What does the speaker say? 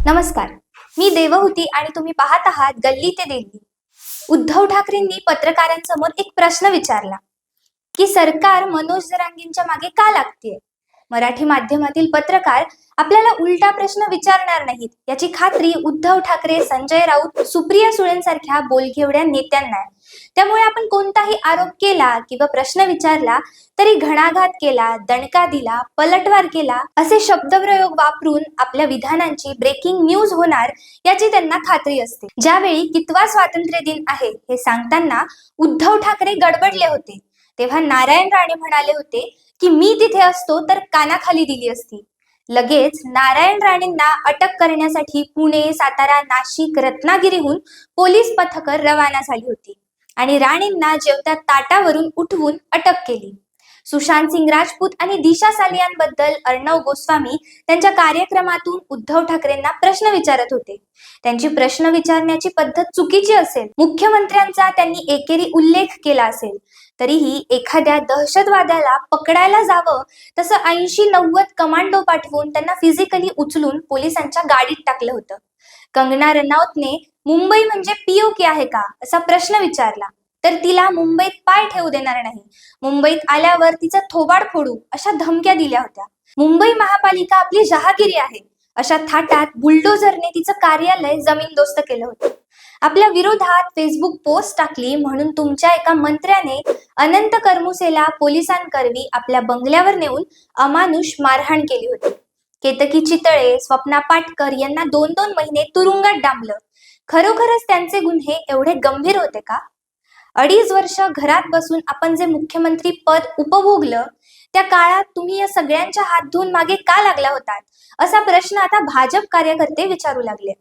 नमस्कार, मी देवहूती आणि तुम्ही पाहत आहात गल्ली ते दिल्ली. उद्धव ठाकरेंनी पत्रकारांसमोर एक प्रश्न विचारला की सरकार मनोज जरांगेंच्या मागे का लागतेय. मराठी माध्यमातील पत्रकार आपल्याला उलटा प्रश्न विचारणार नाहीत याची खात्री उद्धव ठाकरे, संजय राऊत, सुप्रिया सुळेंसारख्या बोलघेवड्या नेत्यांना आहे. त्यामुळे आपण कोणताही आरोप केला किंवा प्रश्न विचारला तरी घणाघात केला, दणका दिला, पलटवार केला असे शब्दप्रयोग वापरून आपल्या विधानांची ब्रेकिंग न्यूज होणार याची त्यांना खात्री असते. ज्यावेळी कितवा स्वातंत्र्य दिन आहे हे सांगताना उद्धव ठाकरे गडबडले होते तेव्हा नारायण राणे म्हणाले होते की मी तिथे असतो तर कानाखाली दिली असती. लगेच नारायण राणेंना अटक करण्यासाठी पुणे, सातारा, नाशिक, रत्नागिरीहून पोलीस पथकं रवाना झाली होती आणि राणेंना जेवत्या ताटावरून उठवून अटक केली. सुशांत सिंग राजपूत आणि दिशा सालियानबद्दल अर्णव गोस्वामी त्यांच्या कार्यक्रमातून उद्धव ठाकरेंना प्रश्न विचारत होते. त्यांची प्रश्न विचारण्याची पद्धत चुकीची असेल, मुख्यमंत्र्यांचा त्यांनी एकेरी उल्लेख केला असेल, तरीही एखाद्या दहशतवाद्याला पकडायला जावं तसं 80-90 कमांडो पाठवून त्यांना फिजिकली उचलून पोलिसांच्या गाडीत टाकलं होतं. कंगना रनौतने मुंबई म्हणजे पीओके आहे का असा प्रश्न विचारला तर तिला मुंबईत पाय ठेवू देणार नाही, मुंबईत आल्यावर तिचं थोबाड फोडू अशा धमक्या दिल्या होत्या. मुंबई महापालिका आपली जहागिरी आहे अशा थाटात बुलडोझरने तिचं कार्यालय जमीनदोस्त केलं होतं. आपल्या विरोधात फेसबुक पोस्ट टाकली म्हणून तुमच्या एका मंत्र्याने अनंत करमुसेला पोलिसांकरवी आपल्या बंगल्यावर नेऊन अमानुष मारहाण केली होती. केतकी चितळे, स्वप्ना पाटकर यांना 2-2 महिने तुरुंगात डांबलं. खरोखरच त्यांचे गुन्हे एवढे गंभीर होते का? 2.5 वर्ष घरात बसून आपण जे मुख्यमंत्री पद उपभोगलं त्या काळात तुम्ही या सगळ्यांच्या हात धुवून मागे का लागला होतात असा प्रश्न आता भाजप कार्यकर्ते विचारू लागलेत.